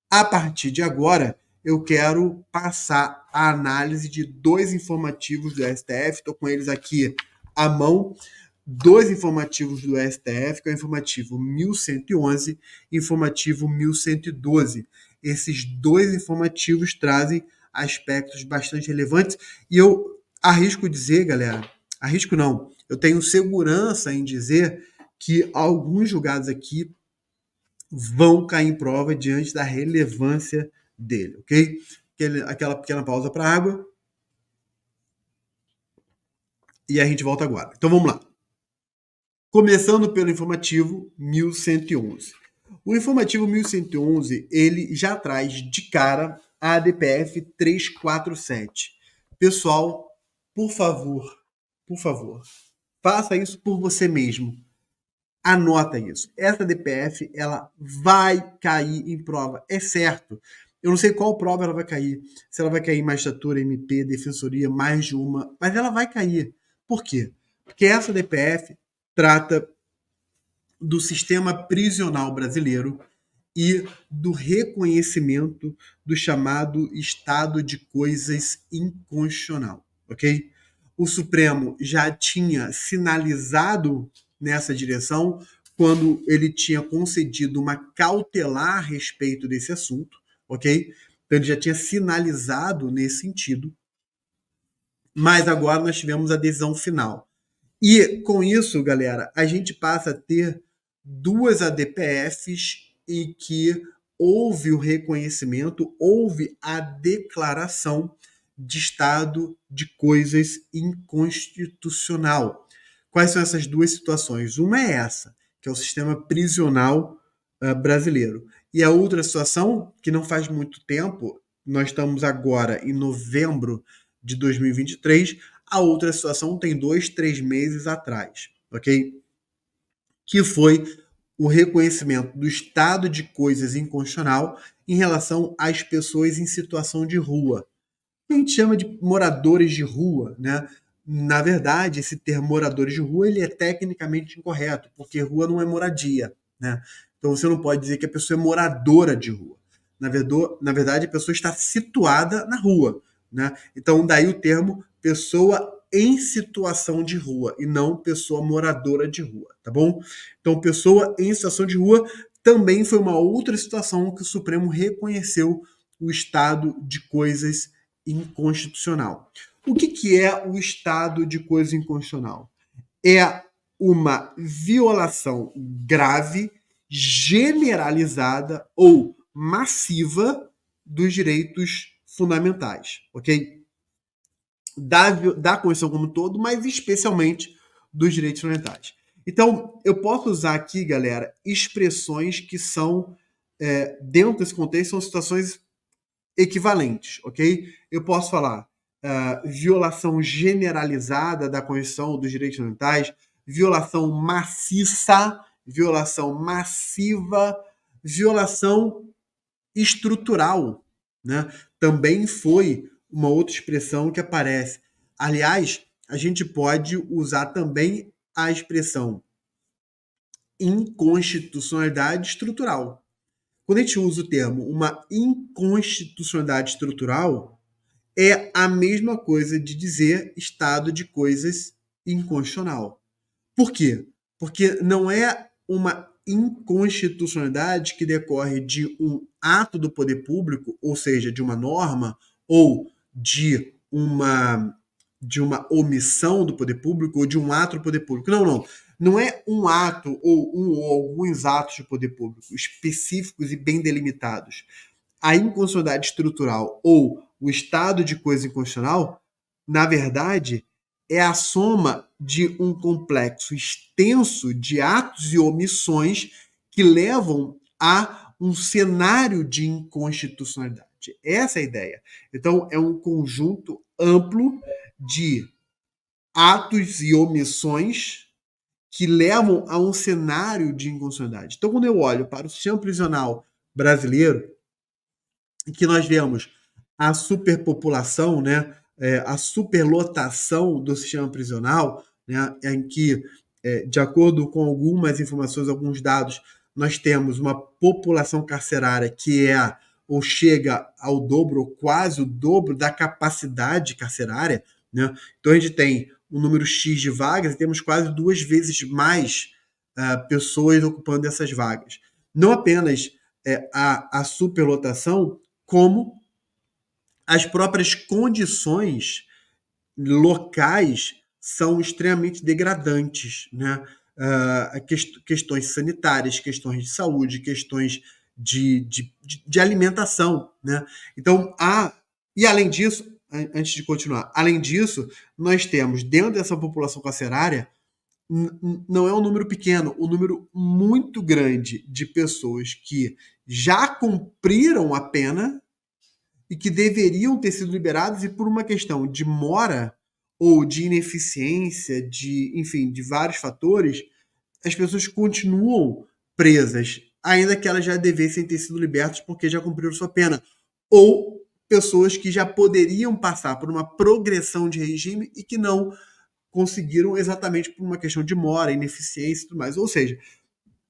A partir de agora, eu quero passar a análise de dois informativos do STF, estou com eles aqui à mão, dois informativos do STF, que é o informativo 1111 e informativo 1112. Esses dois informativos trazem aspectos bastante relevantes e eu arrisco dizer, galera, arrisco não, eu tenho segurança em dizer que alguns julgados aqui vão cair em prova diante da relevância dele, ok? Aquela pequena pausa para água e a gente volta agora. Então vamos lá. Começando pelo informativo 1111. O informativo 1111, ele já traz de cara a ADPF 347. Pessoal, por favor, faça isso por você mesmo. Anota isso. Essa DPF, ela vai cair em prova, é certo. Eu não sei qual prova ela vai cair. Se ela vai cair em magistratura, MP, defensoria, mais de uma, mas ela vai cair. Por quê? Porque essa DPF trata do sistema prisional brasileiro e do reconhecimento do chamado estado de coisas inconstitucional, ok? O Supremo já tinha sinalizado nessa direção quando ele tinha concedido uma cautelar a respeito desse assunto, ok? Então ele já tinha sinalizado nesse sentido, mas agora nós tivemos a decisão final. E com isso, galera, a gente passa a ter duas ADPFs em que houve o reconhecimento, houve a declaração de estado de coisas inconstitucional. Quais são essas duas situações? Uma é essa, que é o sistema prisional brasileiro. E a outra situação, que não faz muito tempo, nós estamos agora em novembro de 2023, a outra situação tem 2, 3 meses atrás, ok? Que foi o reconhecimento do estado de coisas inconstitucional em relação às pessoas em situação de rua. A gente chama de moradores de rua, né? Na verdade, esse termo moradores de rua ele é tecnicamente incorreto, porque rua não é moradia, né? Então você não pode dizer que a pessoa é moradora de rua. Na verdade, a pessoa está situada na rua, né? Então daí o termo pessoa em situação de rua e não pessoa moradora de rua, tá bom? Então pessoa em situação de rua também foi uma outra situação que o Supremo reconheceu o estado de coisas inconstitucional. O que é o estado de coisa inconstitucional? É uma violação grave, generalizada ou massiva dos direitos fundamentais, ok? Da Constituição como um todo, mas especialmente dos direitos fundamentais. Então, eu posso usar aqui, galera, expressões que são, dentro desse contexto, são situações equivalentes, ok? Eu posso falar violação generalizada da Constituição dos direitos fundamentais, violação maciça, violação massiva, violação estrutural, né? Também foi uma outra expressão que aparece. Aliás, a gente pode usar também a expressão inconstitucionalidade estrutural. Quando a gente usa o termo uma inconstitucionalidade estrutural, é a mesma coisa de dizer estado de coisas inconstitucional. Por quê? Porque não é uma inconstitucionalidade que decorre de um ato do poder público, ou seja, de uma norma, ou de uma omissão do poder público, ou de um ato do poder público. Não, não. Não é um ato ou alguns atos de poder público específicos e bem delimitados. A inconstitucionalidade estrutural ou o estado de coisa inconstitucional, na verdade, é a soma de um complexo extenso de atos e omissões que levam a um cenário de inconstitucionalidade. Essa é a ideia. Então, é um conjunto amplo de atos e omissões que levam a um cenário de inconstitucionalidade. Então, quando eu olho para o sistema prisional brasileiro, em que nós vemos a superpopulação, né, a superlotação do sistema prisional, né, em que, de acordo com algumas informações, alguns dados, nós temos uma população carcerária que é ou chega ao dobro, ou quase o dobro da capacidade carcerária, né? Então a gente tem um número X de vagas e temos quase 2 vezes mais pessoas ocupando essas vagas. Não apenas a superlotação, como as próprias condições locais são extremamente degradantes, né? Questões sanitárias, questões de saúde, questões de alimentação, né? Então, e além disso, antes de continuar, além disso, nós temos dentro dessa população carcerária não é um número pequeno, um número muito grande de pessoas que já cumpriram a pena e que deveriam ter sido liberadas e por uma questão de mora ou de ineficiência, enfim, de vários fatores, as pessoas continuam presas, ainda que elas já devessem ter sido libertas porque já cumpriram sua pena. Ou pessoas que já poderiam passar por uma progressão de regime e que não conseguiram exatamente por uma questão de mora, ineficiência e tudo mais. Ou seja,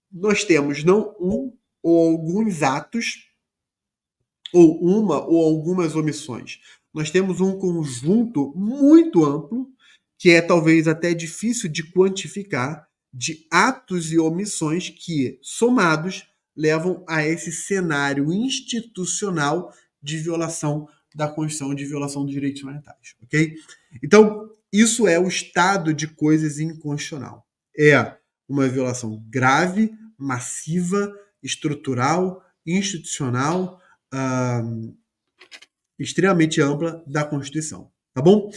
nós temos não um ou alguns atos ou uma ou algumas omissões. Nós temos um conjunto muito amplo, que é talvez até difícil de quantificar, de atos e omissões que, somados, levam a esse cenário institucional de violação da Constituição, de violação dos direitos humanitários, ok? Então, isso é o estado de coisas inconstitucional. É uma violação grave, massiva, estrutural, institucional, extremamente ampla da Constituição, tá bom?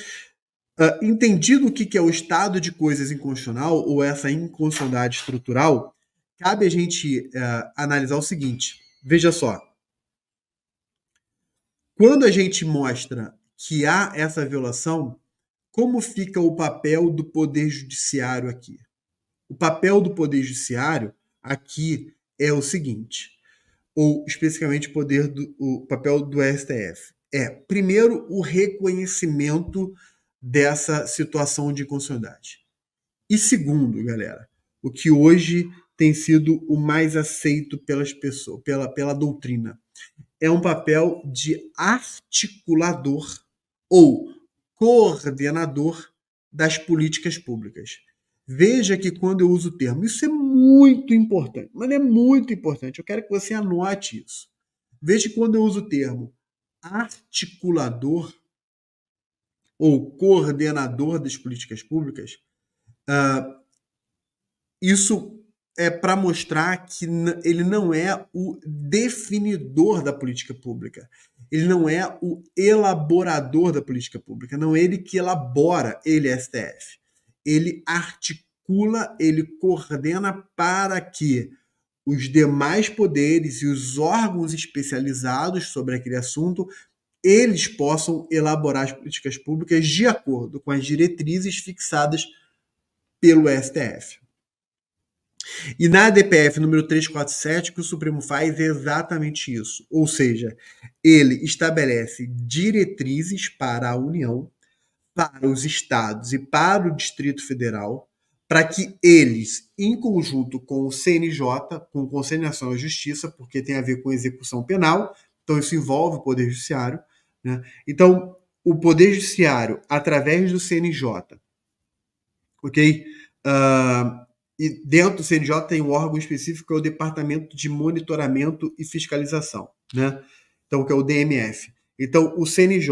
Entendido o que é o estado de coisas inconstitucional ou essa inconstitucionalidade estrutural, cabe a gente analisar o seguinte. Veja só. Quando a gente mostra que há essa violação, como fica o papel do Poder Judiciário aqui? O papel do Poder Judiciário aqui é o seguinte, ou especificamente o papel do STF. Primeiro, o reconhecimento dessa situação de inconstitucionalidade. E segundo, galera, o que hoje tem sido o mais aceito pelas pessoas, pela doutrina, é um papel de articulador ou coordenador das políticas públicas. Veja que quando eu uso o termo, isso é muito importante, mas é muito importante, eu quero que você anote isso. Veja que quando eu uso o termo articulador ou coordenador das políticas públicas, isso é para mostrar que ele não é o definidor da política pública. Ele não é o elaborador da política pública. Não é ele que elabora, ele é STF. Ele articula, ele coordena para que os demais poderes e os órgãos especializados sobre aquele assunto, eles possam elaborar as políticas públicas de acordo com as diretrizes fixadas pelo STF. E na DPF número 347, o que o Supremo faz é exatamente isso. Ou seja, ele estabelece diretrizes para a União, para os estados e para o Distrito Federal, para que eles, em conjunto com o CNJ, com o Conselho Nacional de Justiça, porque tem a ver com execução penal, então isso envolve o Poder Judiciário, né? Então, o Poder Judiciário, através do CNJ, ok? E dentro do CNJ tem um órgão específico que é o Departamento de Monitoramento e Fiscalização, né? Então, que é o DMF. Então, o CNJ,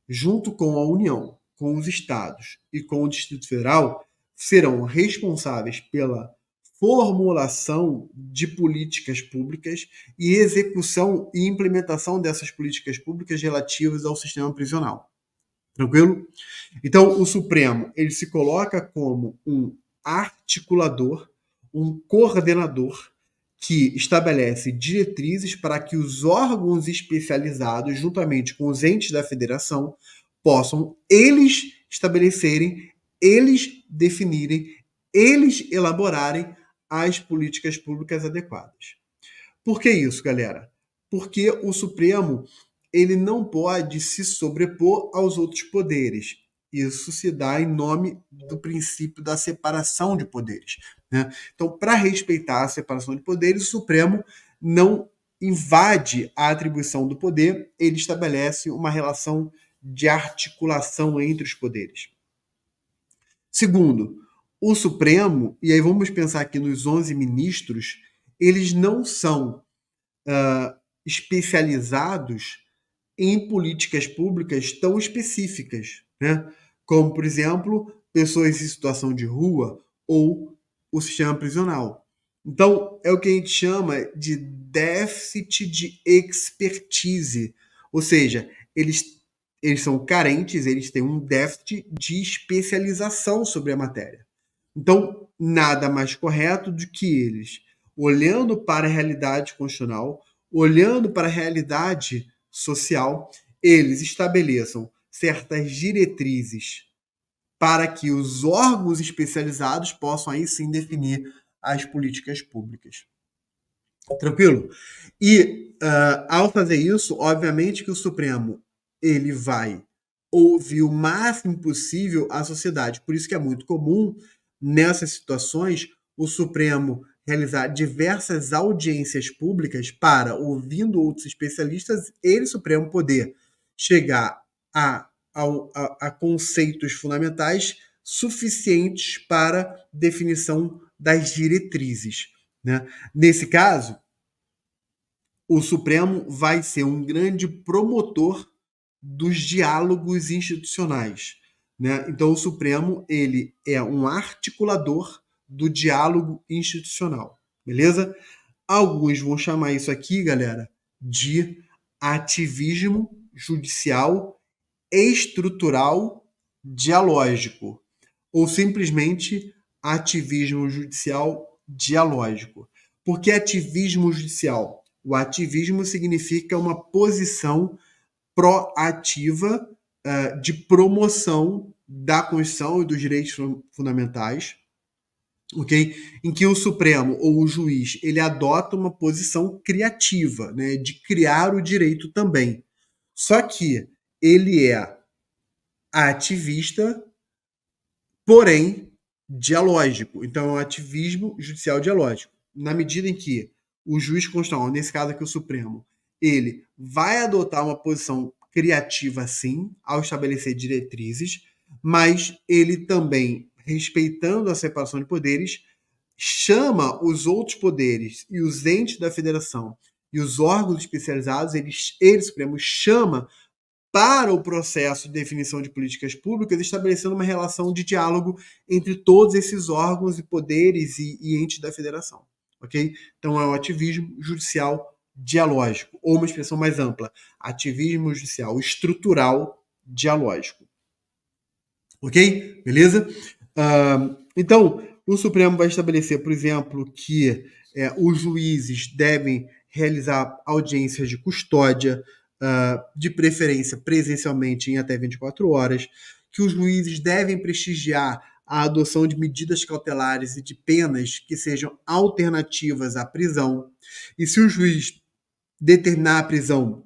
junto com a União, com os estados e com o Distrito Federal, serão responsáveis pela formulação de políticas públicas e execução e implementação dessas políticas públicas relativas ao sistema prisional. Tranquilo? Então, o Supremo, ele se coloca como um articulador, um coordenador que estabelece diretrizes para que os órgãos especializados, juntamente com os entes da federação, possam eles estabelecerem, eles definirem, eles elaborarem as políticas públicas adequadas. Por que isso, galera? Porque o Supremo ele não pode se sobrepor aos outros poderes. Isso se dá em nome do princípio da separação de poderes, né? Então, para respeitar a separação de poderes, o Supremo não invade a atribuição do poder, ele estabelece uma relação de articulação entre os poderes. Segundo, o Supremo, e aí vamos pensar aqui nos 11 ministros, eles não são especializados em políticas públicas tão específicas, né? Como, por exemplo, pessoas em situação de rua ou o sistema prisional. Então, é o que a gente chama de déficit de expertise, ou seja, eles são carentes, eles têm um déficit de especialização sobre a matéria. Então, nada mais correto do que eles, olhando para a realidade constitucional, olhando para a realidade social, eles estabeleçam certas diretrizes para que os órgãos especializados possam aí sim definir as políticas públicas. Tranquilo? E ao fazer isso, obviamente que o Supremo ele vai ouvir o máximo possível a sociedade. Por isso que é muito comum, nessas situações, o Supremo realizar diversas audiências públicas para, ouvindo outros especialistas, ele, Supremo, poder chegar a conceitos fundamentais suficientes para definição das diretrizes, né? Nesse caso, o Supremo vai ser um grande promotor dos diálogos institucionais, né? Então, o Supremo ele é um articulador do diálogo institucional, beleza? Alguns vão chamar isso aqui, galera, de ativismo judicial estrutural dialógico, ou simplesmente ativismo judicial dialógico. Por que ativismo judicial? O ativismo significa uma posição proativa de promoção da Constituição e dos direitos fundamentais, ok? Em que o Supremo ou o juiz ele adota uma posição criativa, né, de criar o direito também. Só que ele é ativista, porém dialógico. Então é um ativismo judicial dialógico. Na medida em que o juiz constitucional, nesse caso aqui o Supremo, ele vai adotar uma posição criativa sim, ao estabelecer diretrizes, mas ele também, respeitando a separação de poderes, chama os outros poderes e os entes da federação e os órgãos especializados, ele Supremo, chama para o processo de definição de políticas públicas, estabelecendo uma relação de diálogo entre todos esses órgãos e poderes e entes da federação, ok? Então é o ativismo judicial dialógico, ou uma expressão mais ampla, ativismo judicial estrutural dialógico, ok? Beleza? Então, o Supremo vai estabelecer, por exemplo, que os juízes devem realizar audiências de custódia, de preferência presencialmente em até 24 horas, que os juízes devem prestigiar a adoção de medidas cautelares e de penas que sejam alternativas à prisão. E se o juiz determinar a prisão,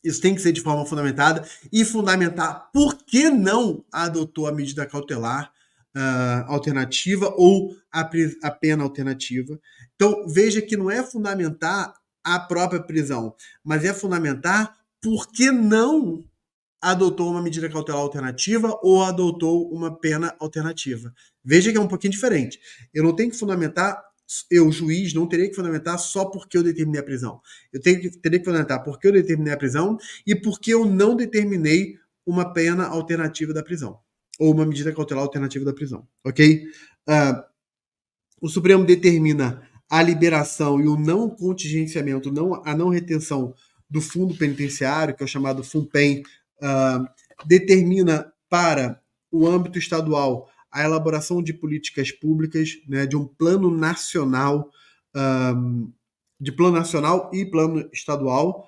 isso tem que ser de forma fundamentada e fundamentar por que não adotou a medida cautelar alternativa ou a pena alternativa. Então, veja que não é fundamentar a própria prisão, mas é fundamentar por que não adotou uma medida cautelar alternativa ou adotou uma pena alternativa. Veja que é um pouquinho diferente. Eu não tenho que fundamentar, eu, juiz, não teria que fundamentar só porque eu determinei a prisão. Eu teria que fundamentar porque eu determinei a prisão e porque eu não determinei uma pena alternativa da prisão ou uma medida cautelar alternativa da prisão, ok? O Supremo determina a liberação e o não contingenciamento, a não retenção do fundo penitenciário, que é o chamado FUNPEN, determina para o âmbito estadual a elaboração de políticas públicas, né, de um plano nacional, de plano nacional e plano estadual,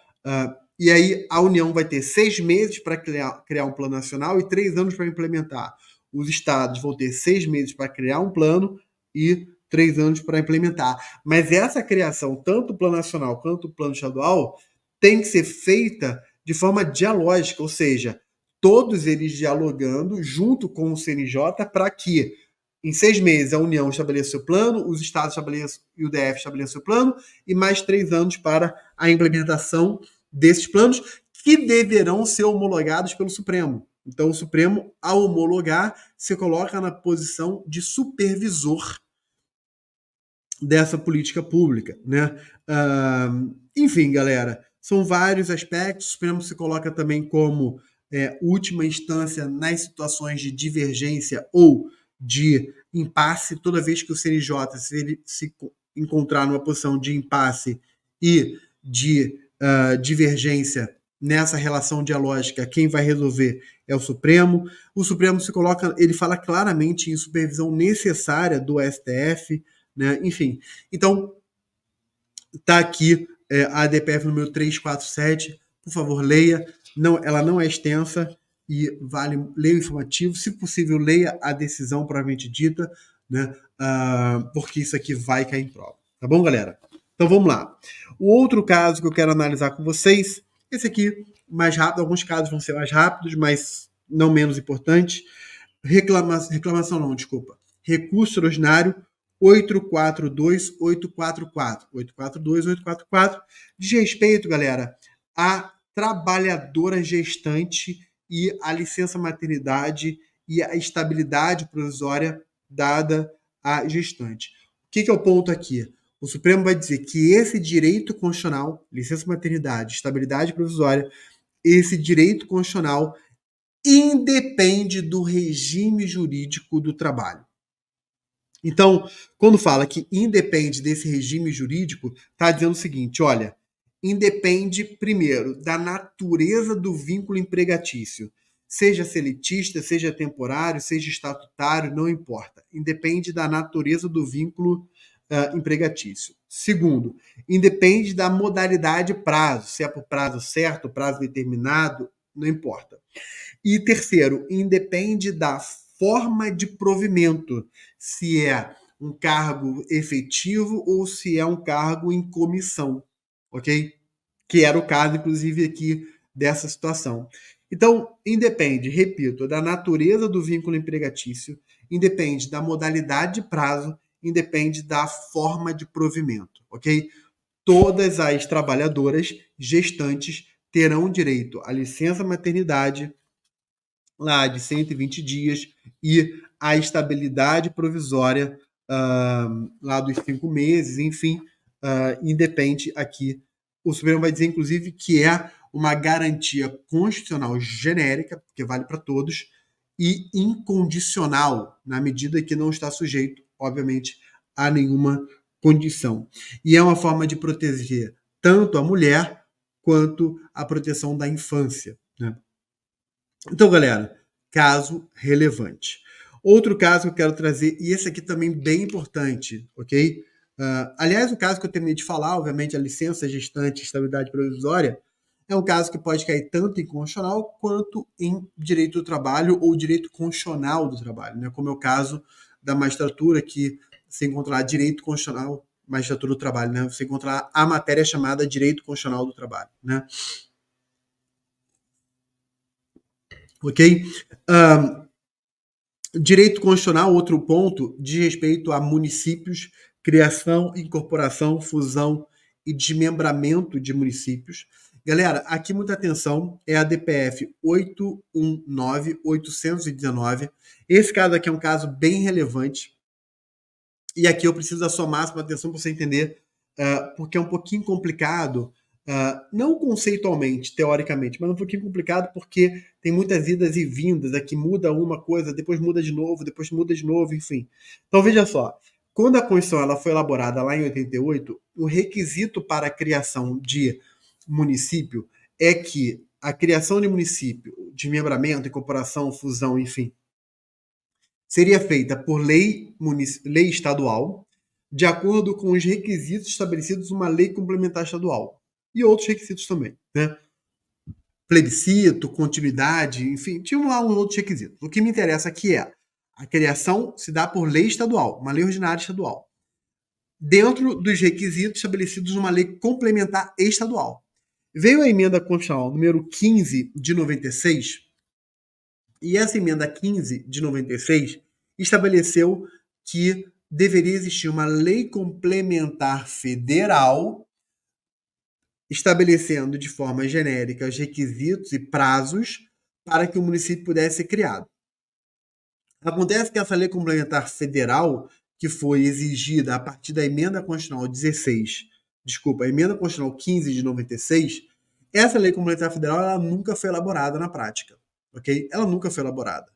e aí a União vai ter 6 meses para criar um plano nacional e 3 anos para implementar. Os estados vão ter 6 meses para criar um plano e 3 anos para implementar. Mas essa criação, tanto o plano nacional quanto o plano estadual, tem que ser feita de forma dialógica, ou seja, todos eles dialogando junto com o CNJ para que, Em 6 meses, a União estabelece seu plano, os estados estabeleçam e o DF estabelece seu plano, e mais 3 anos para a implementação desses planos, que deverão ser homologados pelo Supremo. Então, o Supremo, ao homologar, se coloca na posição de supervisor dessa política pública, né? Enfim, galera, são vários aspectos. O Supremo se coloca também como última instância nas situações de divergência ou de impasse. Toda vez que o CNJ se encontrar numa posição de impasse e de divergência nessa relação dialógica, quem vai resolver é o Supremo. O Supremo se coloca, ele fala claramente em supervisão necessária do STF, né? Enfim, então tá aqui a ADPF número 347, por favor, leia. Não, ela não é extensa e vale, leia o informativo, se possível, leia a decisão propriamente dita, né? Porque isso aqui vai cair em prova. Tá bom, galera? Então vamos lá. O outro caso que eu quero analisar com vocês, esse aqui, mais rápido, alguns casos vão ser mais rápidos, mas não menos importantes. Reclamação não, desculpa. Recurso ordinário 842-844. Diz respeito, galera, a trabalhadora gestante e a licença maternidade e a estabilidade provisória dada à gestante. O que é o ponto aqui? O Supremo vai dizer que esse direito constitucional, licença maternidade, estabilidade provisória, esse direito constitucional independe do regime jurídico do trabalho. Então, quando fala que independe desse regime jurídico, está dizendo o seguinte, olha, independe, primeiro, da natureza do vínculo empregatício. Seja seletista, seja temporário, seja estatutário, não importa. Independe da natureza do vínculo empregatício. Segundo, independe da modalidade prazo, se é por prazo certo, prazo determinado, não importa. E terceiro, independe da forma de provimento, se é um cargo efetivo ou se é um cargo em comissão, ok? Que era o caso, inclusive, aqui dessa situação. Então, independe, repito, da natureza do vínculo empregatício, independe da modalidade de prazo, independe da forma de provimento, ok? Todas as trabalhadoras gestantes terão direito à licença maternidade, lá de 120 dias, e a estabilidade provisória lá dos 5 meses, enfim, independe aqui. O Supremo vai dizer, inclusive, que é uma garantia constitucional genérica, que vale para todos, e incondicional, na medida que não está sujeito, obviamente, a nenhuma condição. E é uma forma de proteger tanto a mulher quanto a proteção da infância, né? Então, galera, caso relevante. Outro caso que eu quero trazer, e esse aqui também bem importante, ok? Aliás, o caso que eu terminei de falar, obviamente, a licença gestante e estabilidade provisória, é um caso que pode cair tanto em constitucional quanto em direito do trabalho ou direito constitucional do trabalho, né? Como é o caso da magistratura, que se encontrar direito constitucional, magistratura do trabalho, né? Você encontrar a matéria chamada direito constitucional do trabalho, né? Ok? Direito constitucional, outro ponto, diz respeito a municípios, criação, incorporação, fusão e desmembramento de municípios. Galera, aqui muita atenção, é a DPF 819-819. Esse caso aqui é um caso bem relevante. E aqui eu preciso da sua máxima atenção para você entender, porque é um pouquinho complicado, não conceitualmente, teoricamente, mas um pouquinho complicado porque tem muitas idas e vindas, aqui muda uma coisa, depois muda de novo, enfim. Então veja só, quando a Constituição ela foi elaborada lá em 88, o requisito para a criação de município é que a criação de município, desmembramento, incorporação, fusão, enfim, seria feita por lei estadual, de acordo com os requisitos estabelecidos numa lei complementar estadual. E outros requisitos também, né? Plebiscito, continuidade, enfim, tinha lá uns outros requisitos. O que me interessa aqui é a criação se dá por lei estadual, uma lei ordinária estadual, dentro dos requisitos estabelecidos numa lei complementar estadual. Veio a emenda constitucional número 15 de 96, e essa emenda 15 de 96 estabeleceu que deveria existir uma lei complementar federal estabelecendo de forma genérica os requisitos e prazos para que o município pudesse ser criado. Acontece que essa lei complementar federal, que foi exigida a partir da emenda constitucional 16, a emenda constitucional 15 de 96, essa lei complementar federal ela nunca foi elaborada na prática, ok? Ela nunca foi elaborada.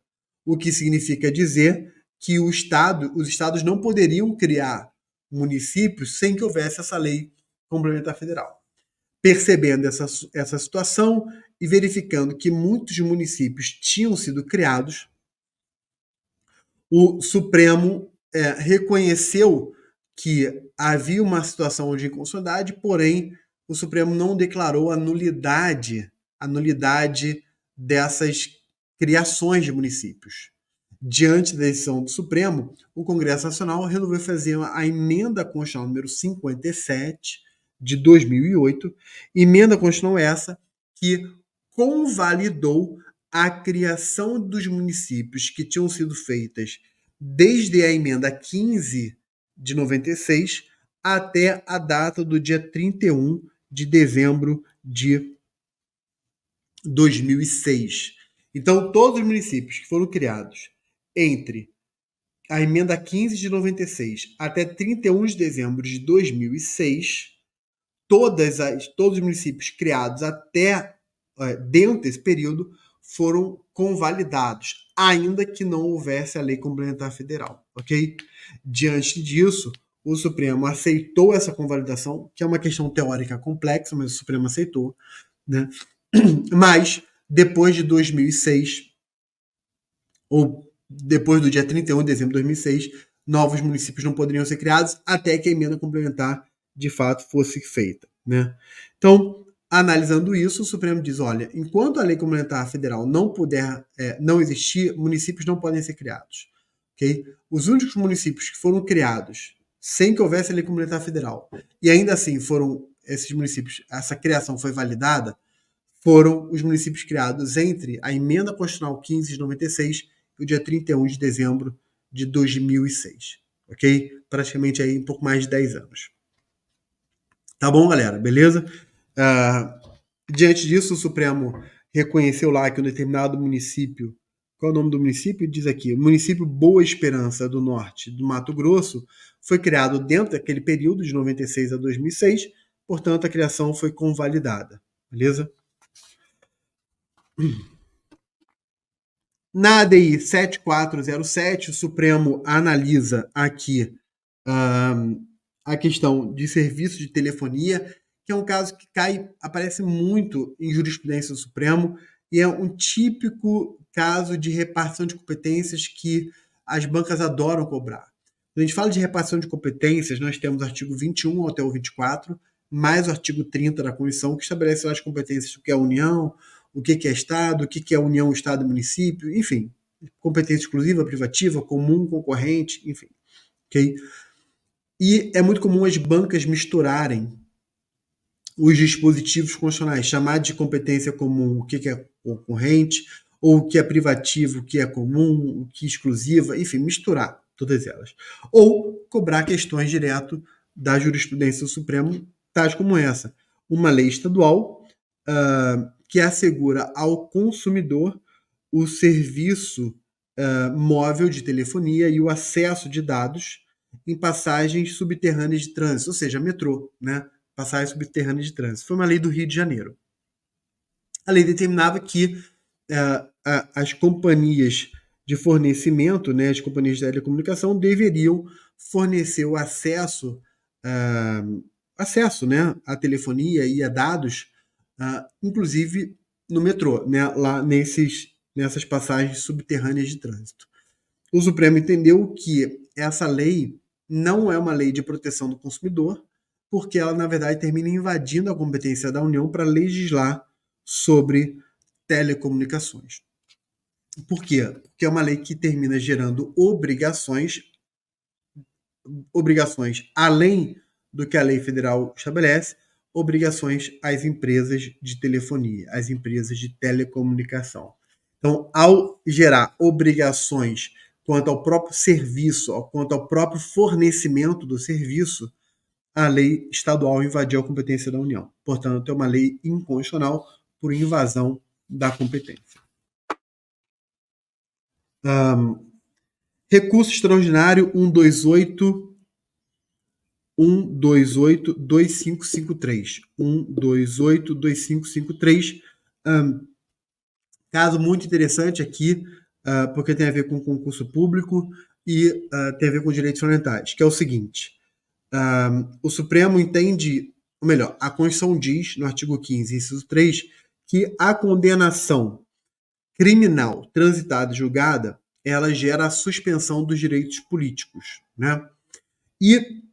O que significa dizer que os estados não poderiam criar municípios sem que houvesse essa lei complementar federal. Percebendo essa situação e verificando que muitos municípios tinham sido criados, o Supremo reconheceu que havia uma situação de inconstitucionalidade, porém o Supremo não declarou a nulidade dessas criações de municípios. Diante da decisão do Supremo, o Congresso Nacional resolveu fazer a emenda constitucional número 57 de 2008, emenda constitucional essa que convalidou a criação dos municípios que tinham sido feitas desde a emenda 15 de 96 até a data do dia 31 de dezembro de 2006. Então, todos os municípios que foram criados entre a emenda 15 de 96 até 31 de dezembro de 2006, todos os municípios criados até dentro desse período foram convalidados, ainda que não houvesse a lei complementar federal, ok? Diante disso, o Supremo aceitou essa convalidação, que é uma questão teórica complexa, mas o Supremo aceitou, né? Mas, depois de 2006, ou depois do dia 31 de dezembro de 2006, novos municípios não poderiam ser criados até que a emenda complementar, de fato, fosse feita, né? Então, analisando isso, o Supremo diz, olha, enquanto a lei complementar federal não existir, municípios não podem ser criados, ok? Os únicos municípios que foram criados sem que houvesse a lei complementar federal, e ainda assim foram esses municípios, essa criação foi validada, foram os municípios criados entre a emenda constitucional 15 de 96 e o dia 31 de dezembro de 2006, ok? Praticamente aí um pouco mais de 10 anos. Tá bom, galera? Beleza? Diante disso, o Supremo reconheceu lá que um determinado município, qual é o nome do município? Diz aqui, o município Boa Esperança do Norte do Mato Grosso foi criado dentro daquele período de 96 a 2006, portanto a criação foi convalidada, beleza? Na ADI 7407, o Supremo analisa aqui a questão de serviço de telefonia, que é um caso que aparece muito em jurisprudência do Supremo e é um típico caso de repartição de competências que as bancas adoram cobrar. Quando a gente fala de repartição de competências, nós temos o artigo 21 até o 24, mais o artigo 30 da Constituição, que estabelece as competências do que é a União, o que é Estado, o que é União, Estado e Município, enfim, competência exclusiva, privativa, comum, concorrente, enfim, ok? E é muito comum as bancas misturarem os dispositivos constitucionais, chamar de competência comum o que é concorrente, ou o que é privativo, o que é comum, o que é exclusiva, enfim, misturar todas elas. Ou cobrar questões direto da jurisprudência do Supremo, tais como essa. Uma lei estadual que assegura ao consumidor o serviço móvel de telefonia e o acesso de dados em passagens subterrâneas de trânsito, ou seja, metrô, né? Passagens subterrâneas de trânsito. Foi uma lei do Rio de Janeiro. A lei determinava que as companhias de fornecimento, né, as companhias de telecomunicação, deveriam fornecer o acesso, né, à telefonia e a dados, inclusive no metrô, né, lá nessas passagens subterrâneas de trânsito. O Supremo entendeu que essa lei não é uma lei de proteção do consumidor, porque ela, na verdade, termina invadindo a competência da União para legislar sobre telecomunicações. Por quê? Porque é uma lei que termina gerando obrigações além do que a lei federal estabelece, obrigações às empresas de telefonia, às empresas de telecomunicação. Então, ao gerar obrigações quanto ao próprio serviço, quanto ao próprio fornecimento do serviço, a lei estadual invadiu a competência da União. Portanto, é uma lei inconstitucional por invasão da competência. Recurso extraordinário 1282553. 1282553. Caso muito interessante aqui, porque tem a ver com concurso público e tem a ver com direitos fundamentais, que é o seguinte. O Supremo entende, ou melhor, a Constituição diz, no artigo 15, inciso 3, que a condenação criminal transitada e julgada, ela gera a suspensão dos direitos políticos, né? E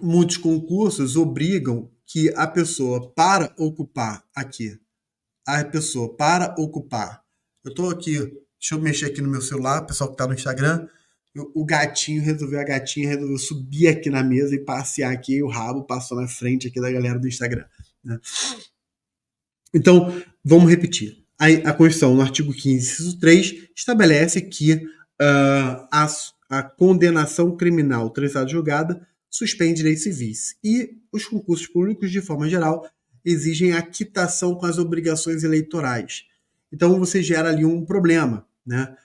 muitos concursos obrigam que a pessoa para ocupar, eu estou aqui, deixa eu mexer aqui no meu celular, pessoal que está no Instagram, a gatinha resolveu subir aqui na mesa e passear aqui, o rabo passou na frente aqui da galera do Instagram, né? Então, vamos repetir. A Constituição, no artigo 15, inciso 3, estabelece que a condenação criminal transitada e julgada suspende direitos civis. E os concursos públicos, de forma geral, exigem a quitação com as obrigações eleitorais. Então, você gera ali um problema, né?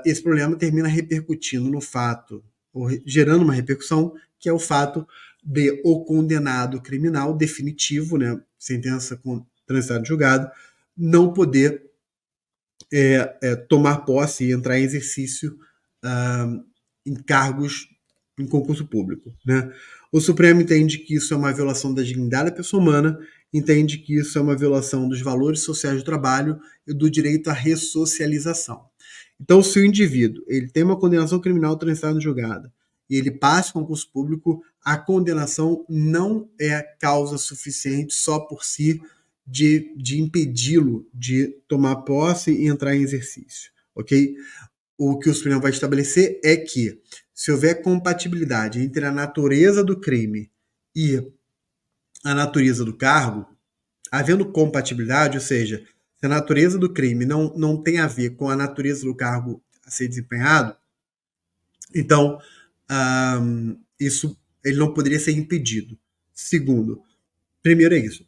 Esse problema termina repercutindo no fato, ou gerando uma repercussão, que é o fato de o condenado criminal definitivo, né, sentença transitada e julgada, não poder tomar posse e entrar em exercício em cargos em concurso público, né? O Supremo entende que isso é uma violação da dignidade da pessoa humana, entende que isso é uma violação dos valores sociais do trabalho e do direito à ressocialização. Então, se o indivíduo ele tem uma condenação criminal transitada e julgada e ele passa em concurso público, a condenação não é causa suficiente só por si de impedi-lo de tomar posse e entrar em exercício, ok? O que o Supremo vai estabelecer é que, se houver compatibilidade entre a natureza do crime e a natureza do cargo, havendo compatibilidade, ou seja, se a natureza do crime não tem a ver com a natureza do cargo a ser desempenhado, então isso ele não poderia ser impedido. Primeiro é isso.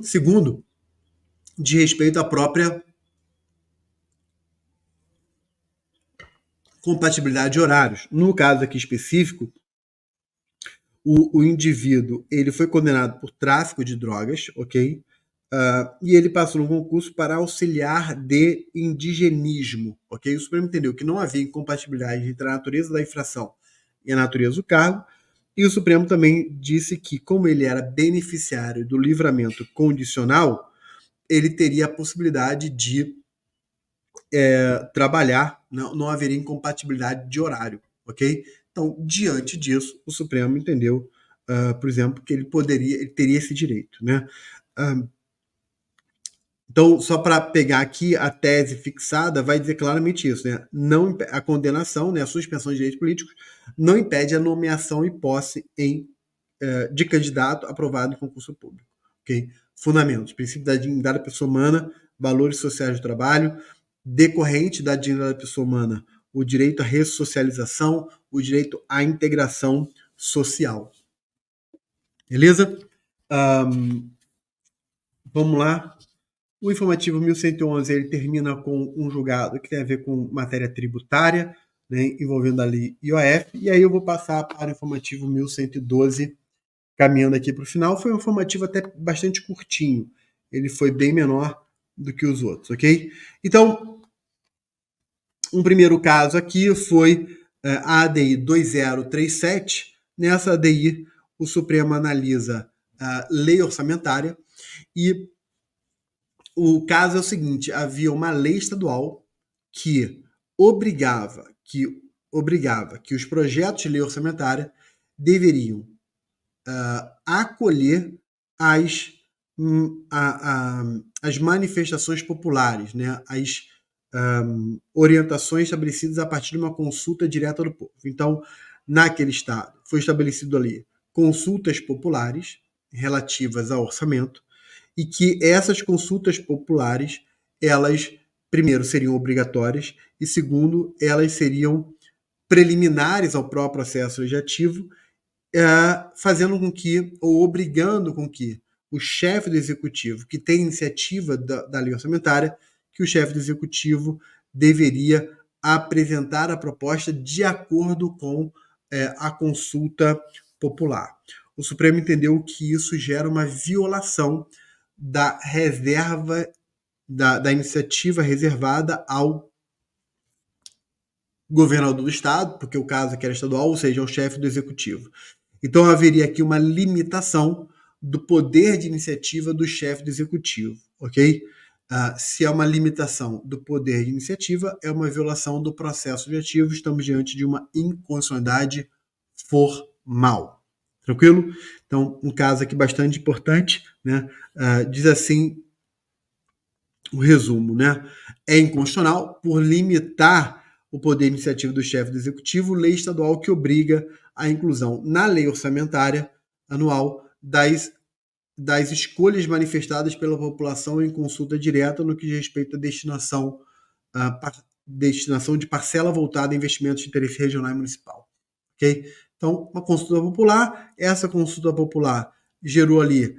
Segundo, de respeito à própria compatibilidade de horários. No caso aqui específico, o indivíduo ele foi condenado por tráfico de drogas, ok? E ele passou no concurso para auxiliar de indigenismo, ok? O Supremo entendeu que não havia incompatibilidade entre a natureza da infração e a natureza do cargo, e o Supremo também disse que, como ele era beneficiário do livramento condicional, ele teria a possibilidade de trabalhar, não haveria incompatibilidade de horário, ok? Então, diante disso, o Supremo entendeu, por exemplo, que ele teria esse direito, né? Então, só para pegar aqui a tese fixada, vai dizer claramente isso, né? A condenação, né, a suspensão de direitos políticos, não impede a nomeação e posse de candidato aprovado em concurso público, ok? Fundamentos: princípio da dignidade da pessoa humana, valores sociais do trabalho, decorrente da dignidade da pessoa humana, o direito à ressocialização, o direito à integração social. Beleza? Vamos lá. O informativo 1111 ele termina com um julgado que tem a ver com matéria tributária, né, envolvendo a lei IOF, e aí eu vou passar para o informativo 1112, caminhando aqui para o final. Foi um informativo até bastante curtinho, ele foi bem menor do que os outros, ok? Então, um primeiro caso aqui foi a ADI 2037. Nessa ADI, o Supremo analisa a lei orçamentária e o caso é o seguinte: havia uma lei estadual que obrigava que os projetos de lei orçamentária deveriam acolher as manifestações populares, né? As orientações estabelecidas a partir de uma consulta direta do povo. Então, naquele estado, foi estabelecido ali consultas populares relativas ao orçamento, e que essas consultas populares, elas primeiro, seriam obrigatórias e, segundo, elas seriam preliminares ao próprio processo legislativo, fazendo com que, ou obrigando com que, o chefe do executivo, que tem iniciativa da lei orçamentária, que o chefe do executivo deveria apresentar a proposta de acordo com a consulta popular. O Supremo entendeu que isso gera uma violação da reserva, da iniciativa reservada ao governador do estado, porque o caso aqui era estadual, ou seja, ao chefe do executivo. Então haveria aqui uma limitação do poder de iniciativa do chefe do executivo, ok? Se é uma limitação do poder de iniciativa, é uma violação do processo legislativo, estamos diante de uma inconstitucionalidade formal. Tranquilo? Então, um caso aqui bastante importante, né? Diz assim o resumo, né? É inconstitucional por limitar o poder iniciativo do chefe do executivo, lei estadual que obriga a inclusão na lei orçamentária anual das escolhas manifestadas pela população em consulta direta no que diz respeito à destinação de parcela voltada a investimentos de interesse regional e municipal. Okay? Então, uma consulta popular, essa consulta popular gerou ali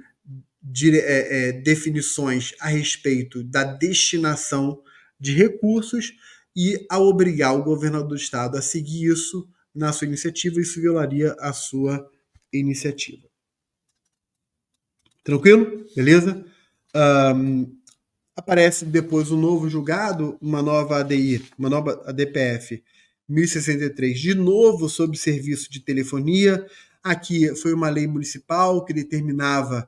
definições a respeito da destinação de recursos e, ao obrigar o governador do estado a seguir isso na sua iniciativa, isso violaria a sua iniciativa. Tranquilo? Beleza? Aparece depois um novo julgado, uma nova ADI, uma nova ADPF 1063, de novo sobre serviço de telefonia. Aqui foi uma lei municipal que determinava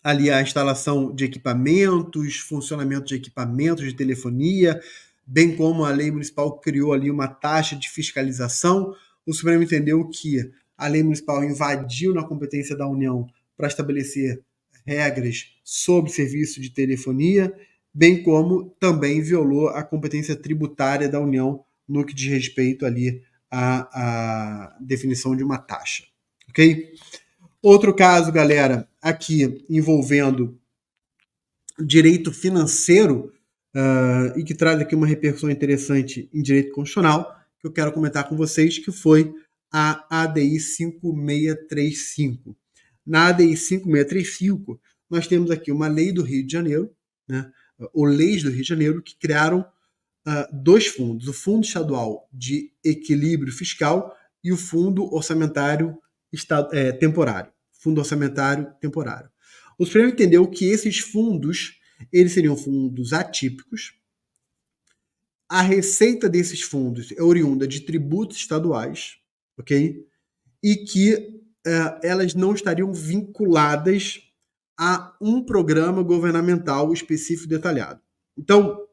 ali a instalação de equipamentos, funcionamento de equipamentos de telefonia, bem como a lei municipal criou ali uma taxa de fiscalização. O Supremo entendeu que a lei municipal invadiu na competência da União para estabelecer regras sobre serviço de telefonia, bem como também violou a competência tributária da União no que diz respeito ali à definição de uma taxa. Ok? Outro caso, galera, aqui envolvendo direito financeiro e que traz aqui uma repercussão interessante em direito constitucional, que eu quero comentar com vocês, que foi a ADI 5635. Na ADI 5635, nós temos aqui uma lei do Rio de Janeiro, né, ou leis do Rio de Janeiro, que criaram dois fundos, o Fundo Estadual de Equilíbrio Fiscal e o Fundo Orçamentário Temporário. Fundo Orçamentário Temporário. O Supremo entendeu que esses fundos, eles seriam fundos atípicos. A receita desses fundos é oriunda de tributos estaduais, ok? E que elas não estariam vinculadas a um programa governamental específico detalhado. Então,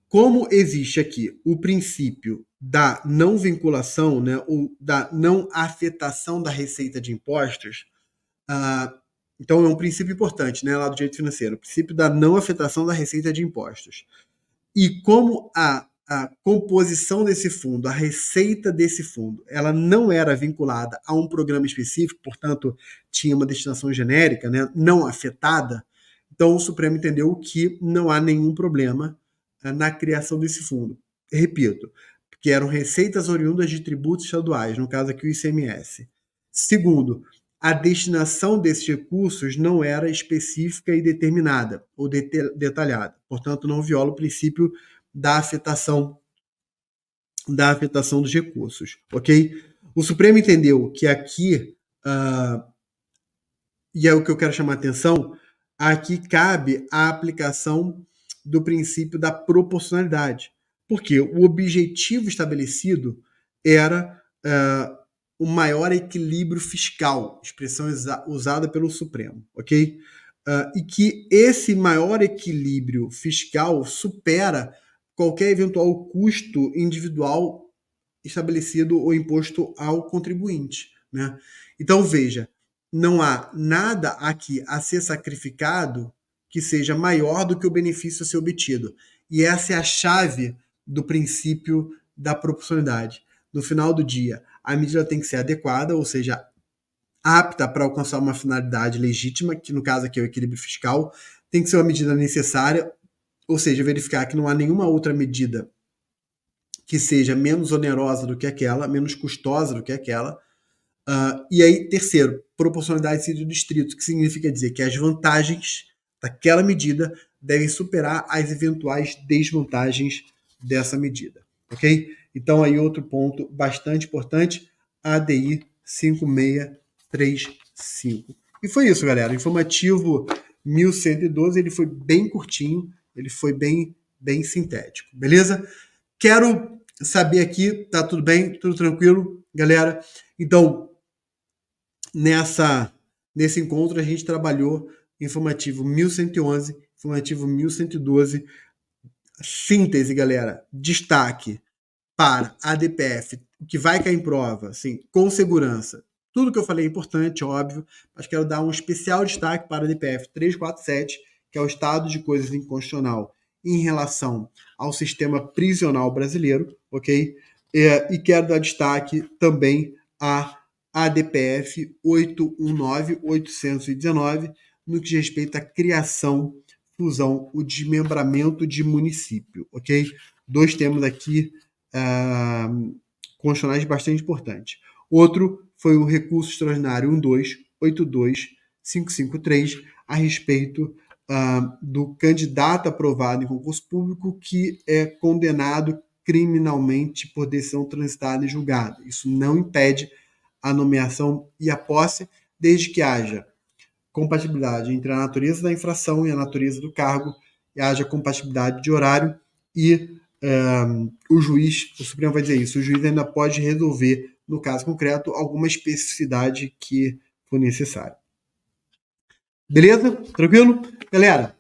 como existe aqui o princípio da não vinculação, né, ou da não afetação da receita de impostos, então é um princípio importante, né, lá do direito financeiro, o princípio da não afetação da receita de impostos. E como a composição desse fundo, a receita desse fundo, ela não era vinculada a um programa específico, portanto, tinha uma destinação genérica, né, não afetada, então o Supremo entendeu que não há nenhum problema na criação desse fundo. Repito, que eram receitas oriundas de tributos estaduais, no caso aqui o ICMS. Segundo, a destinação desses recursos não era específica e determinada ou detalhada. Portanto, não viola o princípio da afetação dos recursos, ok? O Supremo entendeu que aqui, e é o que eu quero chamar a atenção, aqui cabe a aplicação do princípio da proporcionalidade, porque o objetivo estabelecido era o maior equilíbrio fiscal, expressão usada pelo Supremo, ok? E que esse maior equilíbrio fiscal supera qualquer eventual custo individual estabelecido ou imposto ao contribuinte, né? Então, veja, não há nada aqui a ser sacrificado que seja maior do que o benefício a ser obtido. E essa é a chave do princípio da proporcionalidade. No final do dia, a medida tem que ser adequada, ou seja, apta para alcançar uma finalidade legítima, que no caso aqui é o equilíbrio fiscal, tem que ser uma medida necessária, ou seja, verificar que não há nenhuma outra medida que seja menos onerosa do que aquela, menos custosa do que aquela. E aí, terceiro, proporcionalidade sítio-distrito, que significa dizer que as vantagens daquela medida devem superar as eventuais desvantagens dessa medida, ok? Então, aí outro ponto bastante importante, ADI 5635. E foi isso, galera. Informativo 1112, ele foi bem curtinho, ele foi bem sintético, beleza? Quero saber aqui, tá tudo bem, tudo tranquilo, galera? Então, nesse encontro a gente trabalhou informativo 1111, informativo 1112, síntese, galera, destaque para a ADPF, que vai cair em prova, assim, com segurança. Tudo que eu falei é importante, óbvio, mas quero dar um especial destaque para a ADPF 347, que é o estado de coisas inconstitucional em relação ao sistema prisional brasileiro, ok? E quero dar destaque também a ADPF 819-819, no que diz respeito à criação, fusão, o desmembramento de município, ok? Dois temas aqui constitucionais bastante importantes. Outro foi o recurso extraordinário 1282553 a respeito do candidato aprovado em concurso público que é condenado criminalmente por decisão transitada em julgado. Isso não impede a nomeação e a posse, desde que haja compatibilidade entre a natureza da infração e a natureza do cargo, e haja compatibilidade de horário e o juiz, o Supremo vai dizer isso, o juiz ainda pode resolver, no caso concreto, alguma especificidade que for necessária. Beleza? Tranquilo? Galera,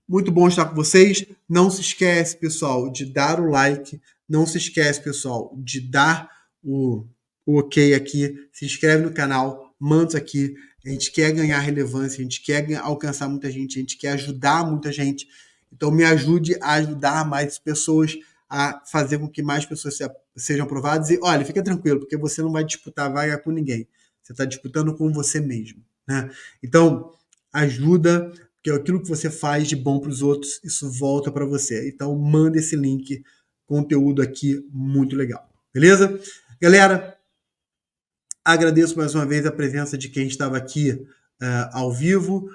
muito bom estar com vocês. Não se esquece, pessoal, de dar o like. Não se esquece, pessoal, de dar o ok aqui. Se inscreve no canal, manda aqui. A gente quer ganhar relevância, a gente quer alcançar muita gente, a gente quer ajudar muita gente. Então, me ajude a ajudar mais pessoas, a fazer com que mais pessoas sejam aprovadas. E, olha, fica tranquilo, porque você não vai disputar vaga com ninguém. Você está disputando com você mesmo, né? Então, ajuda, porque aquilo que você faz de bom para os outros, isso volta para você. Então, manda esse link, conteúdo aqui muito legal. Beleza? Galera, agradeço mais uma vez a presença de quem estava aqui ao vivo.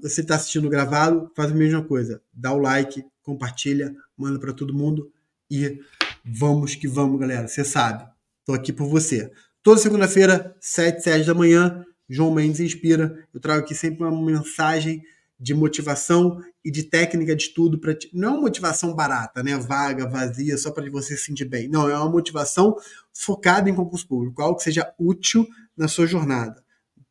Você está assistindo gravado, faz a mesma coisa. Dá o like, compartilha, manda para todo mundo e vamos que vamos, galera. Você sabe, estou aqui por você. Toda segunda-feira, 7 da manhã, João Mendes Inspira. Eu trago aqui sempre uma mensagem de motivação e de técnica de estudo. Não é uma motivação barata, né? Vaga, vazia, só para você se sentir bem. Não, é uma motivação focada em concurso público, algo que seja útil na sua jornada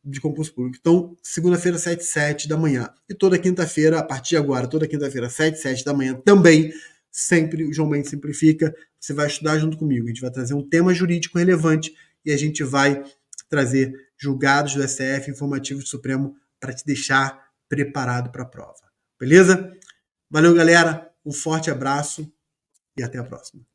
de concurso público. Então, segunda-feira, 7 da manhã. E toda quinta-feira, a partir de agora, toda quinta-feira, 7 da manhã, também, sempre o João Mendes Simplifica. Você vai estudar junto comigo. A gente vai trazer um tema jurídico relevante e a gente vai trazer julgados do STF, informativos do Supremo, para te deixar preparado para a prova. Beleza? Valeu, galera. Um forte abraço e até a próxima.